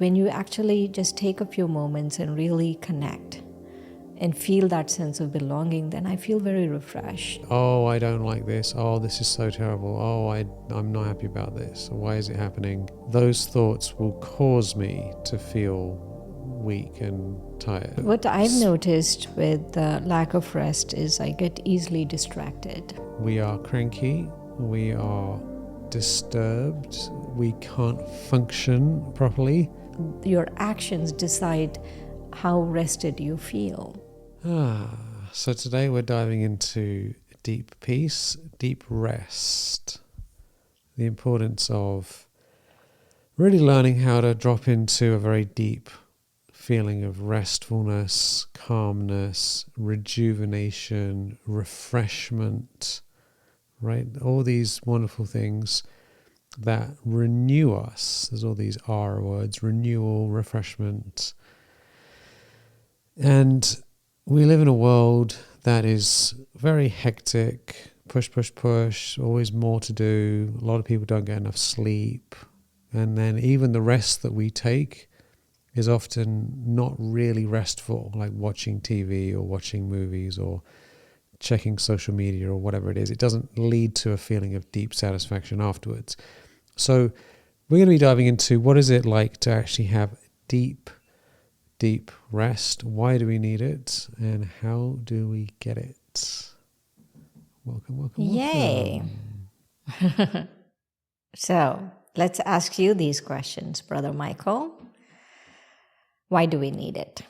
when you actually just take a few moments and really connect and feel that sense of belonging, then I feel very refreshed. Oh, I don't like this. Oh, this is so terrible. Oh, I'm not happy about this. Why is it happening? Those thoughts will cause me to feel weak and tired. What I've noticed with lack of rest is I get easily distracted. We are cranky. We are disturbed. We can't function properly. Your actions decide how rested you feel. So today we're diving into deep peace, deep rest. The importance of really learning how to drop into a very deep feeling of restfulness, calmness, rejuvenation, refreshment, right? All these wonderful things that renew us. There's all these R words: renewal, refreshment. And we live in a world that is very hectic, push, push, push, always more to do. A lot of people don't get enough sleep. And then even the rest that we take is often not really restful, like watching TV or watching movies or checking social media or whatever it is. It doesn't lead to a feeling of deep satisfaction afterwards. So we're going to be diving into what is it like to actually have deep rest. Why do we need it? And how do we get it? Welcome. Yay! So let's ask you these questions, Brother Michael. Why do we need it?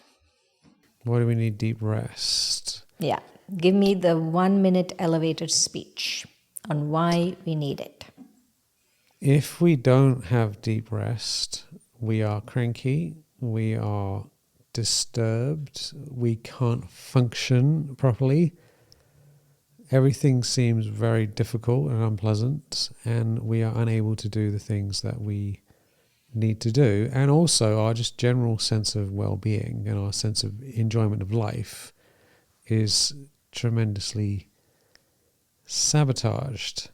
Why do we need deep rest? Yeah. Give me the 1-minute elevator speech on why we need it. If we don't have deep rest, we are cranky, we are disturbed, we can't function properly. Everything seems very difficult and unpleasant, and we are unable to do the things that we need to do. And also our just general sense of well-being and our sense of enjoyment of life is tremendously sabotaged.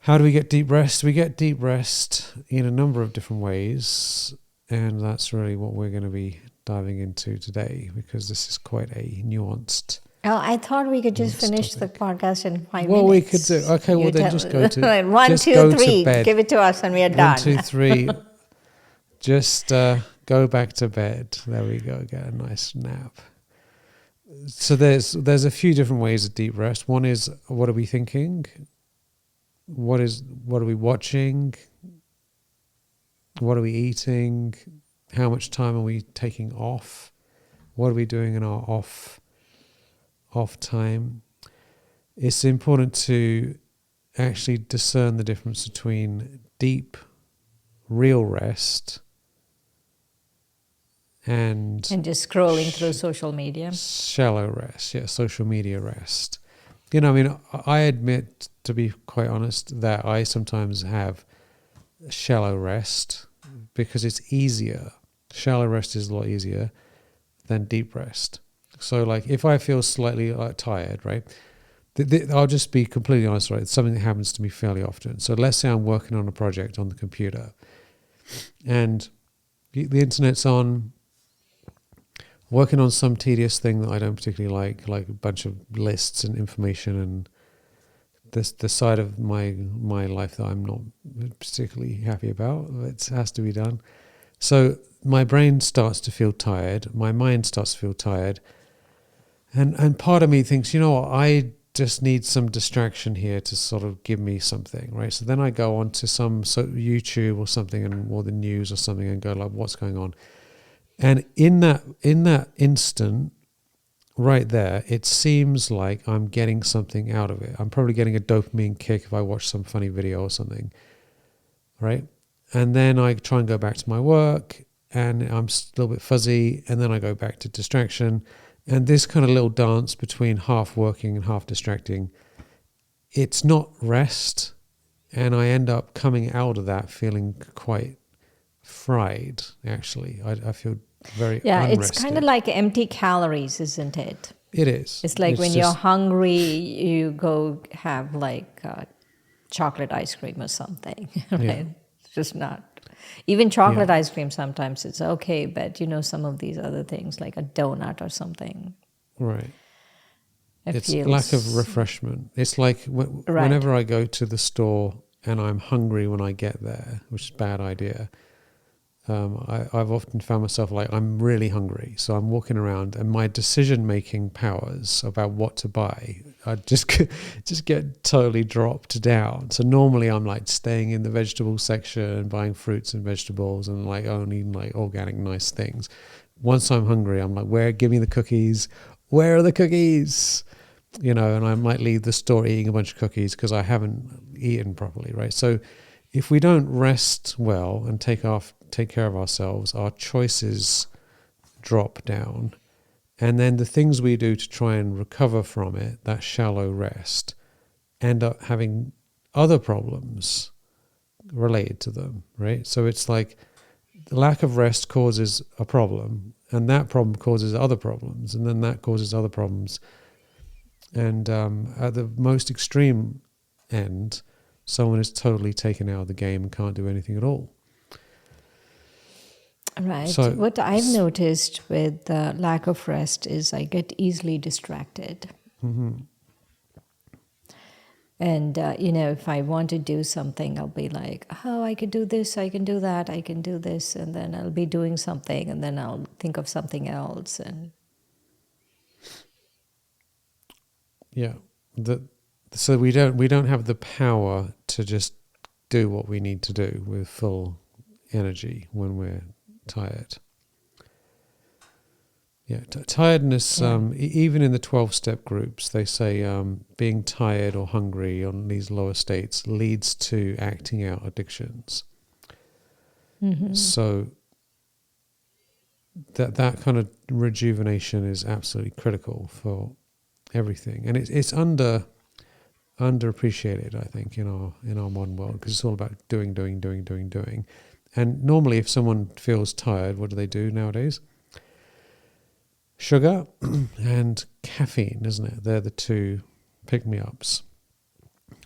How do we get deep rest? We get deep rest in a number of different ways, and that's really what we're going to be diving into today, because this is quite a nuanced. Oh, I thought we could just finish the podcast in 5 minutes. Well, we could do. Okay, well then just go to 1, just 2, go to 3. bed. Give it to us, and we are 1, done. 2, 3. Just go back to bed. There we go. Get a nice nap. So there's a few different ways of deep rest. One is, what are we thinking? What are we watching? What are we eating? How much time are we taking off? What are we doing in our off time? It's important to actually discern the difference between deep, real rest and just scrolling through social media. Shallow rest, social media rest. You know, I mean, I admit, to be quite honest, that I sometimes have shallow rest because it's easier. Shallow rest is a lot easier than deep rest. So, like, if I feel slightly tired, right, I'll just be completely honest, right? It's something that happens to me fairly often. So let's say I'm working on a project on the computer and the internet's on, working on some tedious thing that I don't particularly like a bunch of lists and information, and the side of my life that I'm not particularly happy about. It has to be done. So my brain starts to feel tired. My mind starts to feel tired. And part of me thinks, you know what, I just need some distraction here to sort of give me something, right? So then I go on to some YouTube or something, or the news or something, and go like, what's going on? And in that instant, right there, it seems like I'm getting something out of it. I'm probably getting a dopamine kick if I watch some funny video or something, right? And then I try and go back to my work, and I'm a little bit fuzzy, and then I go back to distraction. And this kind of little dance between half working and half distracting, it's not rest, and I end up coming out of that feeling quite fried, actually. I feel very unrested. It's kind of like empty calories, isn't it? It is. It's like when you're hungry, you go have like chocolate ice cream or something, right? Yeah. It's just not. Even chocolate ice cream, sometimes it's okay, but some of these other things like a donut or something. Right. It's feels lack of refreshment. It's like whenever I go to the store and I'm hungry when I get there, which is a bad idea. I've often found myself like I'm really hungry, so I'm walking around, and my decision-making powers about what to buy, I just get totally dropped down. So normally I'm like staying in the vegetable section and buying fruits and vegetables and like only like organic nice things. Once I'm hungry, I'm like, give me the cookies. Where are the cookies? And I might leave the store eating a bunch of cookies because I haven't eaten properly, right? So if we don't rest well and take care of ourselves, our choices drop down. And then the things we do to try and recover from it, that shallow rest, end up having other problems related to them, right? So it's like the lack of rest causes a problem, and that problem causes other problems, and then that causes other problems. And at the most extreme end, someone is totally taken out of the game and can't do anything at all. Right. So, what I've noticed with lack of rest is I get easily distracted. Mm-hmm. And, if I want to do something, I'll be like, oh, I can do this, I can do that, I can do this. And then I'll be doing something, and then I'll think of something else. And yeah, so we don't have the power to just do what we need to do with full energy when we're tired. Yeah, tiredness. Even in the 12-step groups, they say being tired or hungry on these lower states leads to acting out addictions. mm-hmm. So that kind of rejuvenation is absolutely critical for everything, and it's underappreciated, I think, in our modern world, because it's all about doing. And normally, if someone feels tired, what do they do nowadays? Sugar and caffeine, isn't it? They're the two pick-me-ups,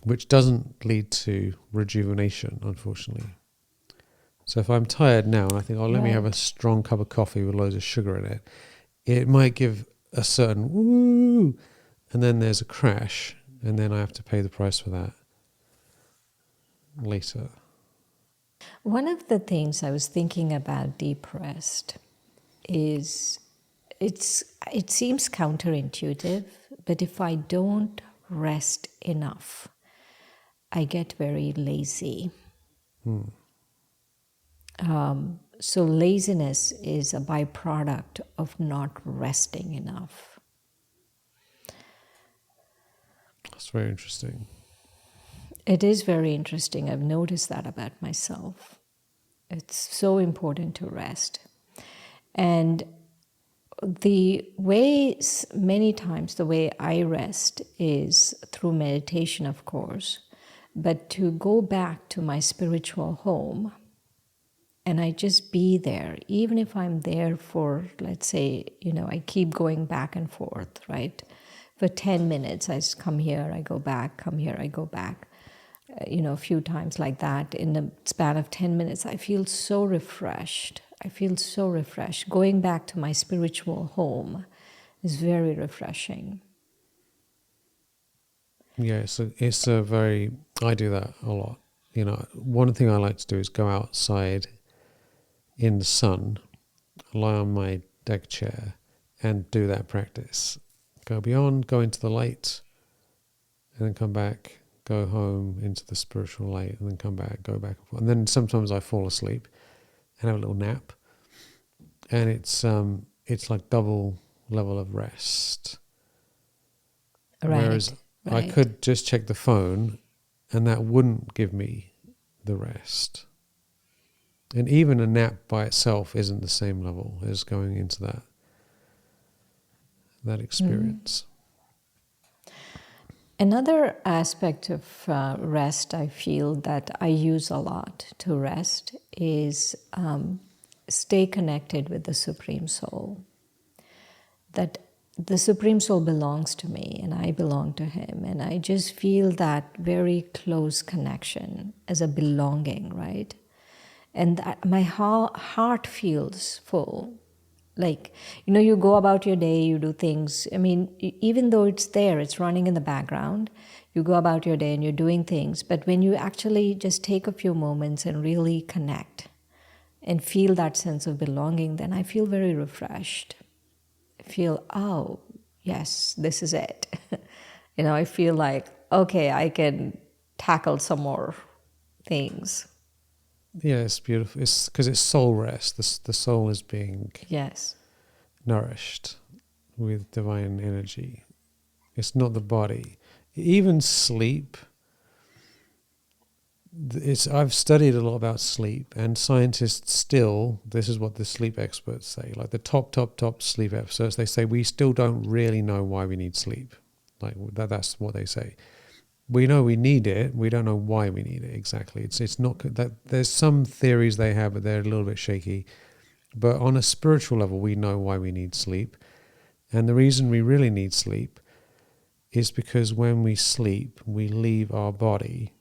which doesn't lead to rejuvenation, unfortunately. So if I'm tired now and I think, let me have a strong cup of coffee with loads of sugar in it, it might give a certain woo, and then there's a crash, and then I have to pay the price for that later. One of the things I was thinking about deep rest is it seems counterintuitive, but if I don't rest enough, I get very lazy. So laziness is a byproduct of not resting enough. That's very interesting. It is very interesting. I've noticed that about myself. It's so important to rest. And many times the way I rest is through meditation, of course, but to go back to my spiritual home and I just be there, even if I'm there for, let's say, I keep going back and forth, right? For 10 minutes, I just come here, I go back, come here, I go back, a few times like that. In the span of 10 minutes, I feel so refreshed. Going back to my spiritual home is very refreshing. Yeah, I do that a lot. One thing I like to do is go outside in the sun, lie on my deck chair, and do that practice. Go beyond, go into the light, and then come back, go home into the spiritual light, and then come back, go back and forth. And then sometimes I fall asleep and have a little nap. And it's like double level of rest. Right. Whereas I could just check the phone and that wouldn't give me the rest. And even a nap by itself isn't the same level as going into that experience. Another aspect of rest I feel that I use a lot to rest is stay connected with the Supreme Soul. That the Supreme Soul belongs to me and I belong to Him. And I just feel that very close connection as a belonging, right? And that my heart feels full. Like, you go about your day, you do things. I mean, even though it's there, it's running in the background, you go about your day and you're doing things. But when you actually just take a few moments and really connect and feel that sense of belonging, then I feel very refreshed. I feel, oh, yes, this is it. I feel like, okay, I can tackle some more things. Yeah, it's beautiful. It's because it's soul rest. The soul is being Yes. nourished with divine energy. It's not the body. Even sleep. I've studied a lot about sleep, and scientists still, this is what the sleep experts say, like the top sleep experts, they say we still don't really know why we need sleep. Like that's what they say. We know we need it, we don't know why we need it exactly. It's not that there's some theories they have, but they're a little bit shaky. But on a spiritual level, we know why we need sleep. And the reason we really need sleep is because when we sleep, we leave our body.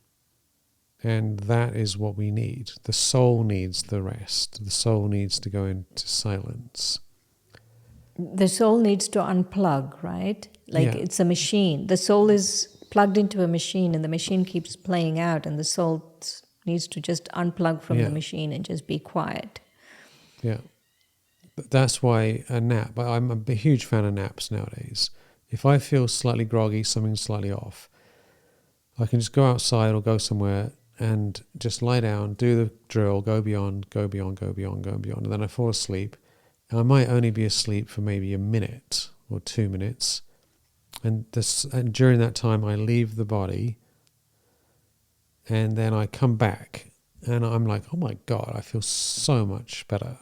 And that is what we need. The soul needs the rest. The soul needs to go into silence. The soul needs to unplug, right? Like Yeah. it's a machine. The soul is plugged into a machine and the machine keeps playing out, and the soul needs to just unplug from the machine and just be quiet. Yeah. That's why a nap, I'm a huge fan of naps nowadays. If I feel slightly groggy, something's slightly off, I can just go outside or go somewhere and just lie down, do the drill, go beyond, go beyond, go beyond, go beyond. And then I fall asleep. And I might only be asleep for maybe a minute or 2 minutes. And during that time, I leave the body. And then I come back. And I'm like, oh my God, I feel so much better.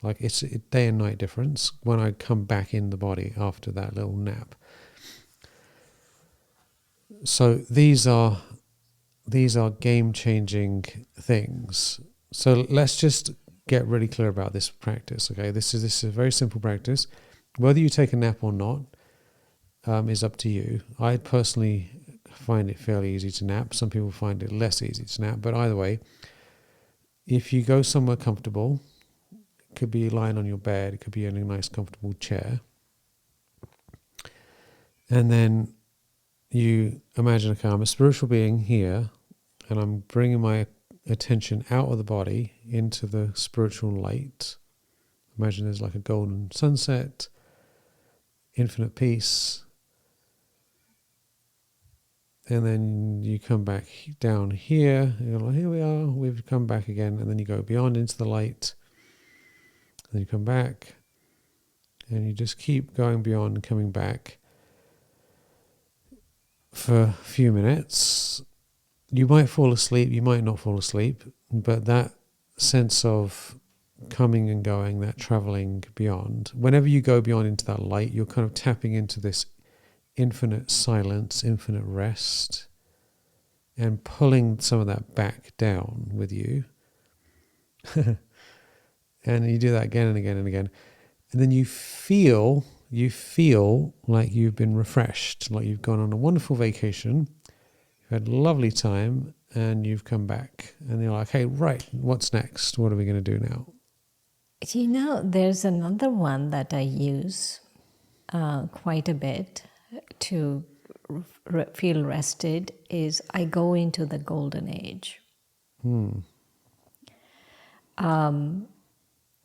Like it's a day and night difference when I come back in the body after that little nap. So these are game-changing things. So let's just get really clear about this practice, okay? This is a very simple practice. Whether you take a nap or not is up to you. I personally find it fairly easy to nap. Some people find it less easy to nap. But either way, if you go somewhere comfortable, it could be lying on your bed, it could be in a nice comfortable chair, and then you imagine, okay, I'm a spiritual being here, and I'm bringing my attention out of the body into the spiritual light. Imagine there's like a golden sunset, infinite peace, and then you come back down here, you're like, here we are, we've come back again, and then you go beyond into the light, and then you come back, and you just keep going beyond and coming back for a few minutes. You might fall asleep, you might not fall asleep, but that sense of coming and going, that traveling beyond, whenever you go beyond into that light, you're kind of tapping into this infinite silence, infinite rest, and pulling some of that back down with you. And you do that again and again and again. And then you feel like you've been refreshed, like you've gone on a wonderful vacation, you've had a lovely time, and you've come back. And you're like, hey, right, what's next? What are we going to do now? There's another one that I use quite a bit to feel rested is I go into the golden age.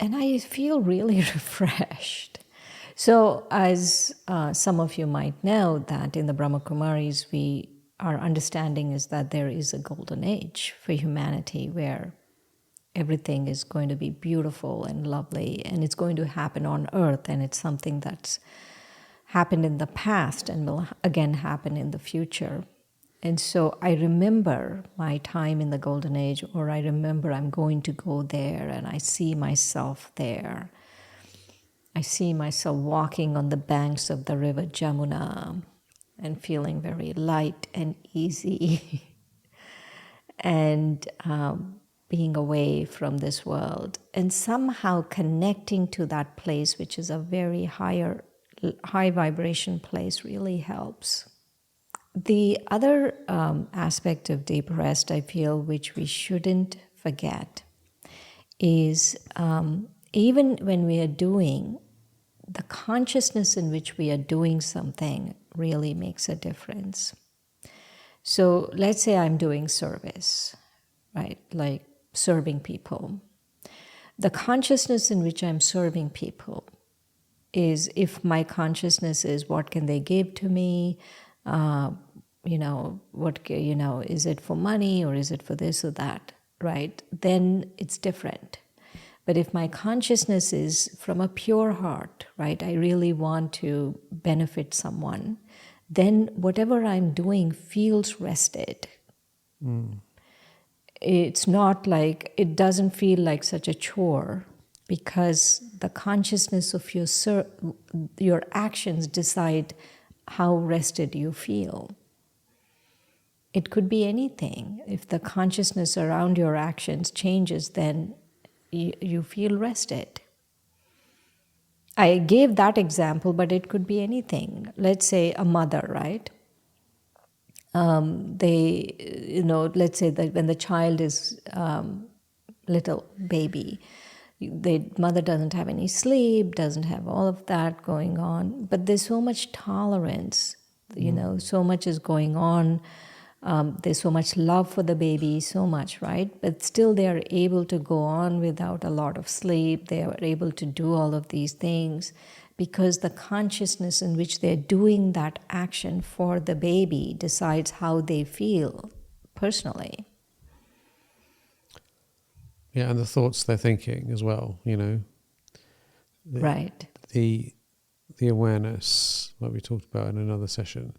And I feel really refreshed. So as some of you might know that in the Brahma Kumaris, our understanding is that there is a golden age for humanity where everything is going to be beautiful and lovely, and it's going to happen on earth, and it's something that's happened in the past and will again happen in the future. And so I remember my time in the golden age, or I remember I'm going to go there, and I see myself there. I see myself walking on the banks of the river Jamuna and feeling very light and easy and being away from this world, and somehow connecting to that place, which is a very high vibration place, really helps. The other aspect of deep rest, I feel, which we shouldn't forget, is even when we are doing, the consciousness in which we are doing something really makes a difference. So let's say I'm doing service, right? Like serving people. The consciousness in which I'm serving people is, if my consciousness is what can they give to me, is it for money or is it for this or that, right? Then it's different. But if my consciousness is from a pure heart, right, I really want to benefit someone, then whatever I'm doing feels rested. It's not like, it doesn't feel like such a chore, because the consciousness of your actions decide how rested you feel. It could be anything. If the consciousness around your actions changes, then you feel rested. I gave that example, but it could be anything. Let's say a mother, right? Let's say that when the child is little baby, the mother doesn't have any sleep, doesn't have all of that going on, but there's so much tolerance, so much is going on. There's so much love for the baby, so much, right? But still they are able to go on without a lot of sleep. They are able to do all of these things because the consciousness in which they're doing that action for the baby decides how they feel personally. Yeah, and the thoughts they're thinking as well, Right. The awareness, like we talked about in another session.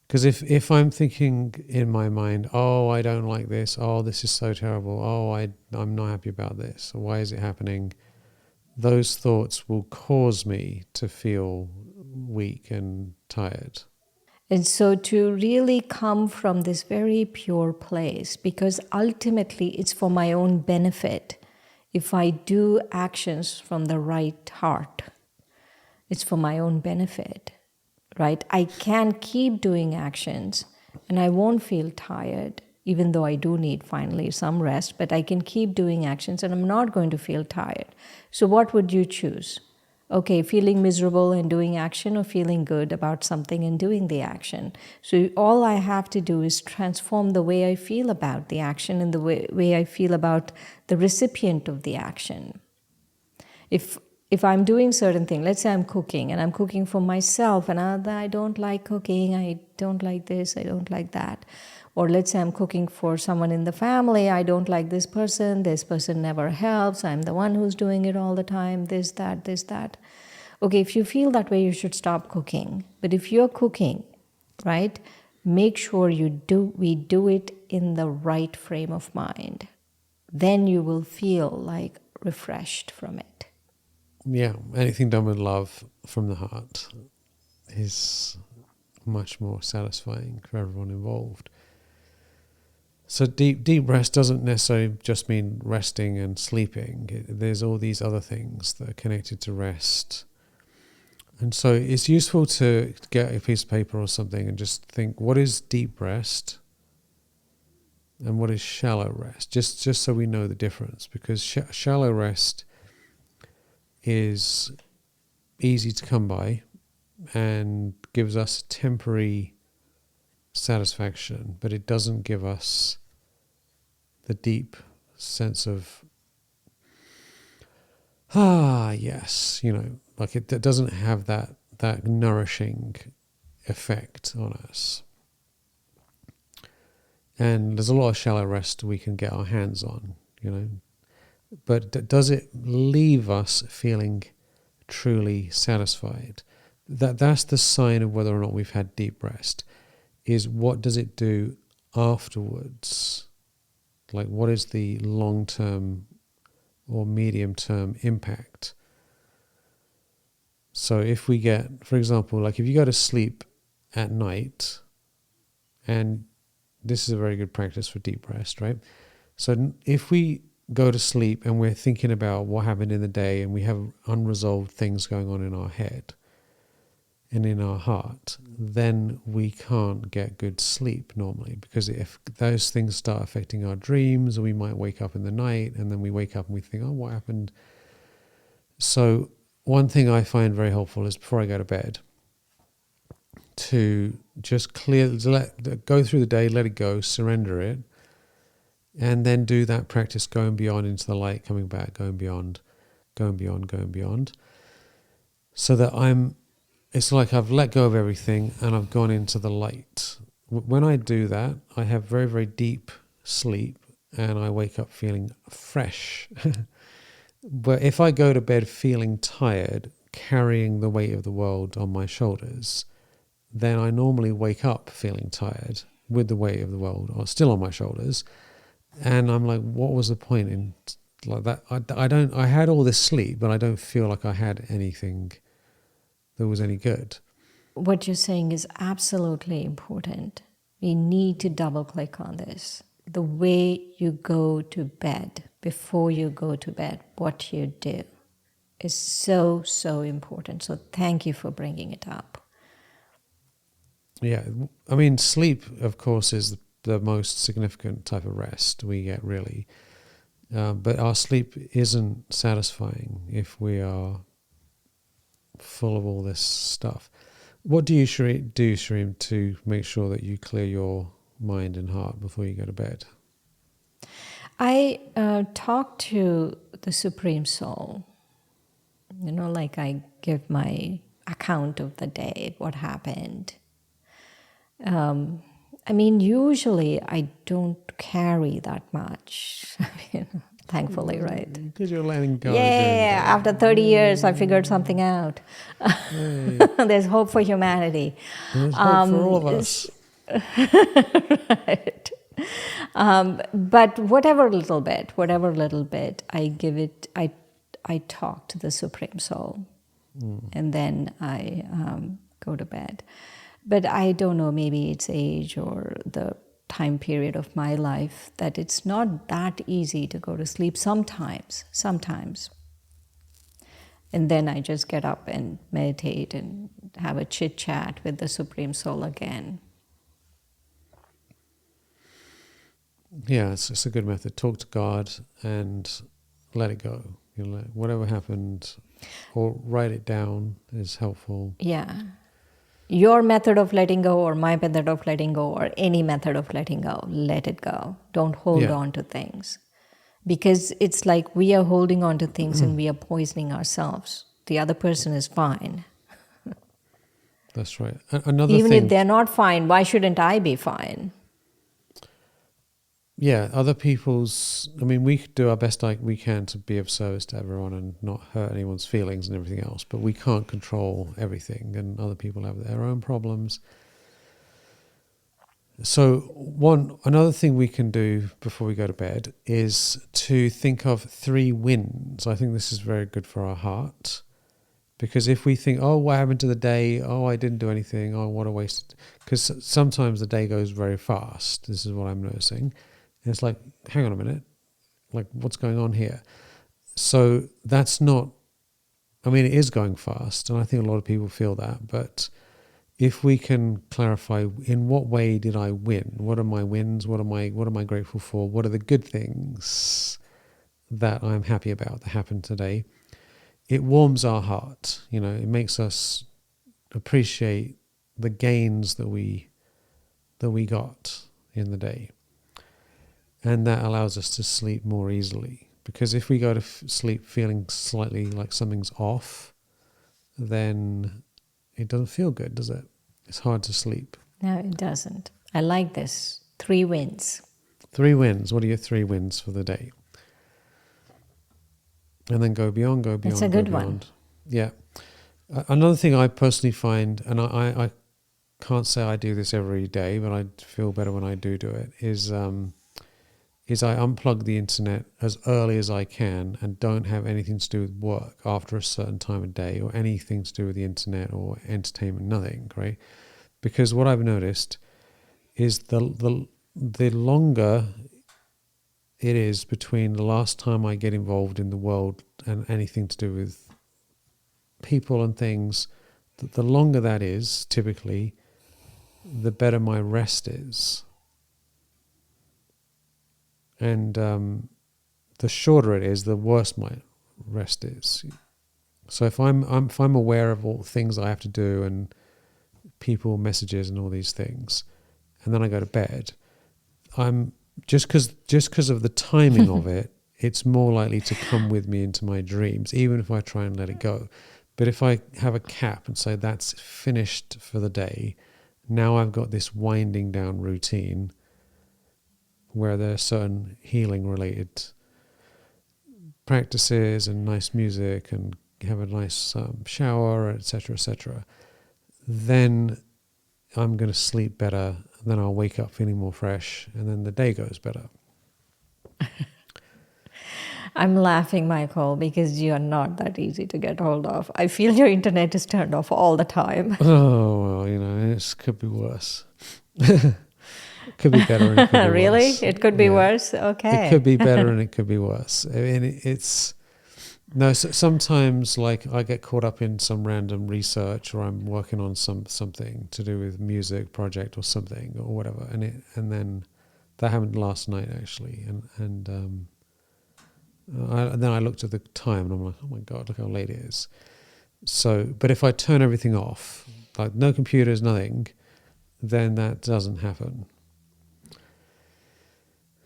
Because if I'm thinking in my mind, oh, I don't like this, oh, this is so terrible, oh, I'm not happy about this, why is it happening? Those thoughts will cause me to feel weak and tired. And so to really come from this very pure place, because ultimately it's for my own benefit. If I do actions from the right heart, it's for my own benefit, right? I can keep doing actions and I won't feel tired, even though I do need finally some rest, but I can keep doing actions and I'm not going to feel tired. So what would you choose? Okay, feeling miserable and doing action, or feeling good about something and doing the action? So all I have to do is transform the way I feel about the action and the way I feel about the recipient of the action. If I'm doing certain things, let's say I'm cooking and I'm cooking for myself and I don't like cooking, I don't like this, I don't like that. Or let's say I'm cooking for someone in the family, I don't like this person never helps, I'm the one who's doing it all the time, this, that. Okay, if you feel that way, you should stop cooking. But if you're cooking, right, make sure we do it in the right frame of mind. Then you will feel like refreshed from it. Yeah, anything done with love from the heart is much more satisfying for everyone involved. So deep rest doesn't necessarily just mean resting and sleeping. There's all these other things that are connected to rest. And so it's useful to get a piece of paper or something and just think, what is deep rest and what is shallow rest? Just so we know the difference, because shallow rest is easy to come by and gives us temporary satisfaction, but it doesn't give us the deep sense of, yes, like it doesn't have that nourishing effect on us. And there's a lot of shallow rest we can get our hands on, but does it leave us feeling truly satisfied? That's the sign of whether or not we've had deep rest, is what does it do afterwards? Like, what is the long-term or medium-term impact? So if we get, for example, like if you go to sleep at night, and this is a very good practice for deep rest, right? So if we go to sleep and we're thinking about what happened in the day and we have unresolved things going on in our head, and in our heart, then we can't get good sleep normally, because if those things start affecting our dreams, we might wake up in the night and then we wake up and we think, oh, what happened? So one thing I find very helpful is before I go to bed to just go through the day, let it go, surrender it, and then do that practice going beyond into the light, coming back, going beyond, going beyond, going beyond, so that it's like I've let go of everything and I've gone into the light. When I do that, I have very, very deep sleep and I wake up feeling fresh. But if I go to bed feeling tired, carrying the weight of the world on my shoulders, then I normally wake up feeling tired with the weight of the world still on my shoulders. And I'm like, what was the point in like that? I had all this sleep, but I don't feel like I had anything that was any good. What you're saying is absolutely important. We need to double click on this. The way you go to bed, before you go to bed, what you do is so, so important. So thank you for bringing it up. Yeah, I mean, sleep, of course, is the most significant type of rest we get, really. But our sleep isn't satisfying if we are full of all this stuff. What do you do, Shireen, to make sure that you clear your mind and heart before you go to bed? I talk to the Supreme Soul. Like I give my account of the day, what happened. Usually I don't carry that much. Thankfully, right? Because you're letting go. Yeah, after 30 years, I figured something out. Hey. There's hope for humanity. There's hope for all of us. Right. But whatever little bit, I give it, I talk to the Supreme Soul. And then I go to bed. But I don't know, maybe it's age or the time period of my life that it's not that easy to go to sleep sometimes. And then I just get up and meditate and have a chit chat with the Supreme Soul again. Yeah, it's a good method. Talk to God and let it go. Whatever happened, or write it down is helpful. Yeah. Your method of letting go or my method of letting go or any method of letting go, let it go. Don't hold on to things. Because it's like we are holding on to things and we are poisoning ourselves. The other person is fine. That's right. Even if they're not fine, why shouldn't I be fine? Yeah, other people's... we do our best we can to be of service to everyone and not hurt anyone's feelings and everything else, but we can't control everything, and other people have their own problems. So another thing we can do before we go to bed is to think of 3 wins. I think this is very good for our heart, because if we think, oh, what happened to the day? Oh, I didn't do anything. Oh, what a waste. Because sometimes the day goes very fast. This is what I'm noticing. And it's like, hang on a minute, like what's going on here? So that's not, it is going fast, and I think a lot of people feel that, but if we can clarify in what way did I win? What are my wins? What am I grateful for? What are the good things that I'm happy about that happened today? It warms our heart, it makes us appreciate the gains that we got in the day. And that allows us to sleep more easily. Because if we go to sleep feeling slightly like something's off, then it doesn't feel good, does it? It's hard to sleep. No, it doesn't. I like this. 3 wins. 3 wins. What are your 3 wins for the day? And then go beyond. That's a good one. Yeah. Another thing I personally find, and I can't say I do this every day, but I feel better when I do it, is I unplug the internet as early as I can and don't have anything to do with work after a certain time of day, or anything to do with the internet or entertainment, nothing, right? Because what I've noticed is the longer it is between the last time I get involved in the world and anything to do with people and things the longer that is, typically, the better my rest is. And the shorter it is, the worse my rest is. So if I'm aware of all the things I have to do and people, messages, and all these things, and then I go to bed, I'm just because of the timing of it, it's more likely to come with me into my dreams, even if I try and let it go. But if I have a cap and say that's finished for the day, now I've got this winding down routine where there are certain healing related practices and nice music and have a nice shower, etc., then I'm going to sleep better, then I'll wake up feeling more fresh, and then the day goes better. I'm laughing, Michael, because you're not that easy to get hold of. I feel your internet is turned off all the time. Oh, well, it could be worse. It could be better and it could be Really? worse. It could be worse? Okay. It could be better and it could be worse. I mean, sometimes like I get caught up in some random research, or I'm working on something to do with music project or something or whatever, and then that happened last night actually, and then I looked at the time and I'm like, oh my God, look how late it is. So, but if I turn everything off, like no computers, nothing, then that doesn't happen.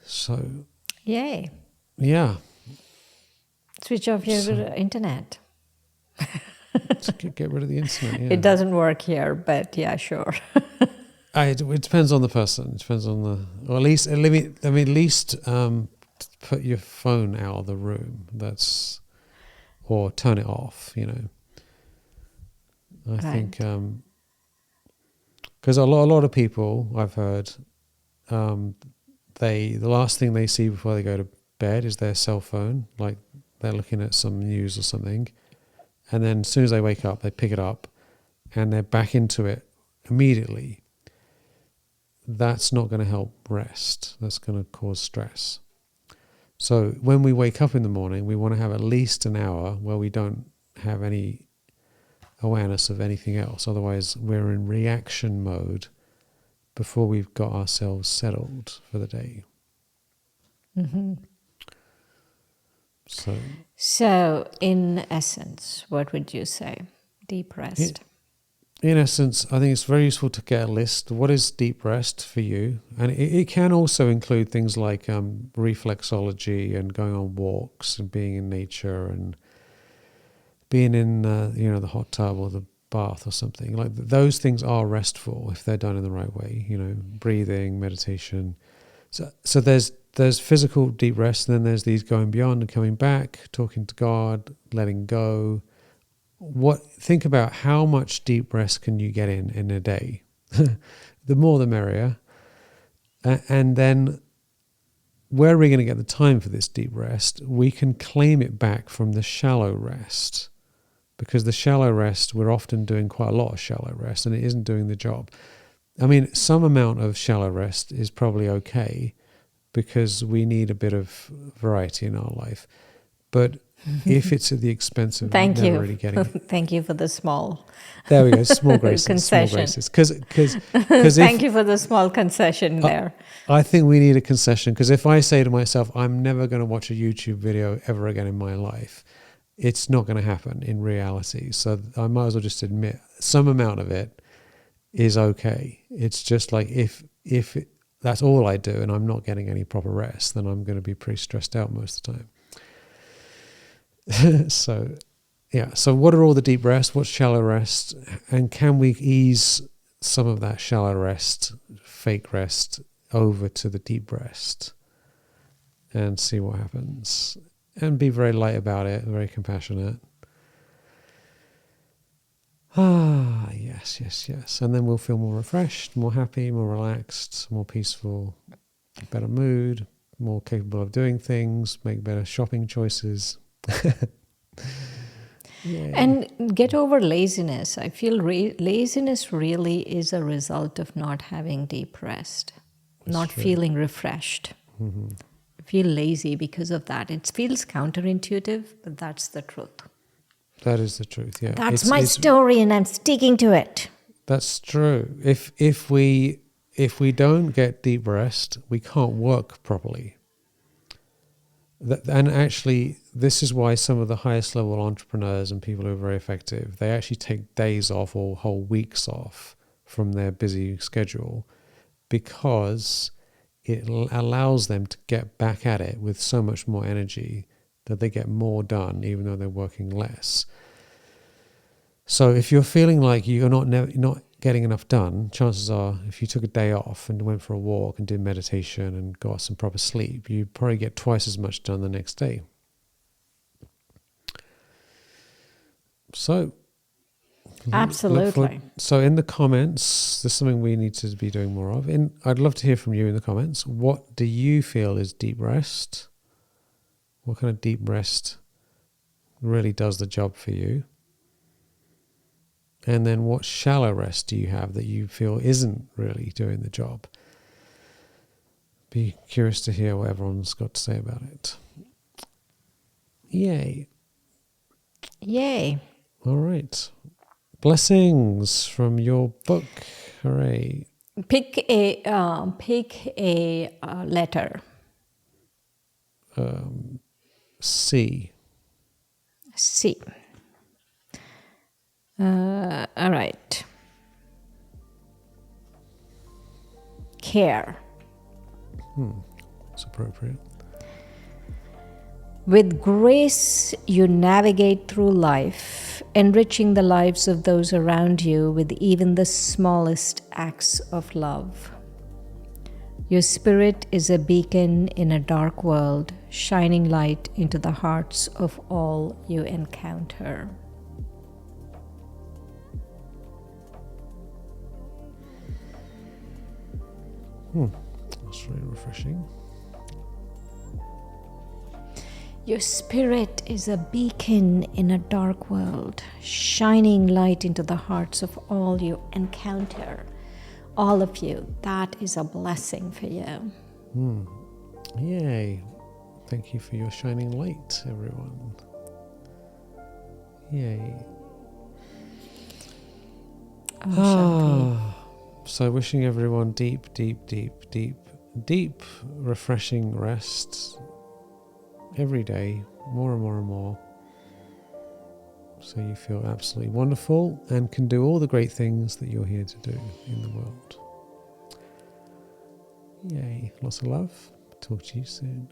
So, yay. Yeah. Switch off your internet. Get rid of the internet. Yeah. It doesn't work here, but yeah, sure. It depends on the person. It depends on or at least at least put your phone out of the room. Or turn it off. I think because a lot of people I've heard, the last thing they see before they go to bed is their cell phone, like they're looking at some news or something, and then as soon as they wake up, they pick it up and they're back into it immediately. That's not going to help rest. That's going to cause stress. So when we wake up in the morning, we want to have at least an hour where we don't have any awareness of anything else. Otherwise, we're in reaction mode before we've got ourselves settled for the day. Mm-hmm. So, in essence, what would you say? Deep rest. In essence, I think it's very useful to get a list. What is deep rest for you? And it can also include things like reflexology and going on walks and being in nature and being in the hot tub or the bath or something. Like those things are restful if they're done in the right way. Breathing, meditation. So there's physical deep rest, and then there's these going beyond and coming back, talking to God, letting go. Think about how much deep rest can you get in a day. The more the merrier. And then where are we going to get the time for this deep rest? We can claim it back from the shallow rest, because the shallow rest, we're often doing quite a lot of shallow rest and it isn't doing the job. I mean, some amount of shallow rest is probably okay because we need a bit of variety in our life. But if it's at the expense of never really getting it. Thank you for the small. There we go, small graces. Concession. Small graces. Because thank you for the small concession there. I think we need a concession, because if I say to myself, I'm never going to watch a YouTube video ever again in my life, it's not going to happen in reality. So I might as well just admit some amount of it is okay. It's just like if that's all I do and I'm not getting any proper rest, then I'm going to be pretty stressed out most of the time. So what are all the deep rests? What's shallow rest? And can we ease some of that shallow rest, fake rest, over to the deep rest and see what happens? And be very light about it, very compassionate. Yes. And then we'll feel more refreshed, more happy, more relaxed, more peaceful, better mood, more capable of doing things, make better shopping choices. Yeah. And get over laziness. I feel laziness really is a result of not having deep rest, not feeling refreshed. Mm-hmm. I feel lazy because of that. It feels counterintuitive, but that's the truth. That is the truth. Yeah, That's my story, and I'm sticking to it. That's true. If we don't get deep rest, we can't work properly. And actually, this is why some of the highest level entrepreneurs and people who are very effective, they actually take days off or whole weeks off from their busy schedule, because it allows them to get back at it with so much more energy that they get more done, even though they're working less. So if you're feeling like you're not getting enough done, chances are if you took a day off and went for a walk and did meditation and got some proper sleep, you probably get twice as much done the next day. So absolutely. So in the comments, there's something we need to be doing more of. I'd love to hear from you in the comments. What do you feel is deep rest? What kind of deep rest really does the job for you? And then what shallow rest do you have that you feel isn't really doing the job? Be curious to hear what everyone's got to say about it. Yay. Yay. All right. Blessings from your book. Hooray. Pick a letter. C. C. All right. Care. That's appropriate. With grace, you navigate through life, enriching the lives of those around you with even the smallest acts of love. Your spirit is a beacon in a dark world, shining light into the hearts of all you encounter. That's really refreshing. Your spirit is a beacon in a dark world, shining light into the hearts of all you encounter. All of you, that is a blessing for you. Yay. Thank you for your shining light, everyone. Yay. So wishing everyone deep, refreshing rest every day, more and more and more, so you feel absolutely wonderful and can do all the great things that you're here to do in the world. Yay. Lots of love. Talk to you soon.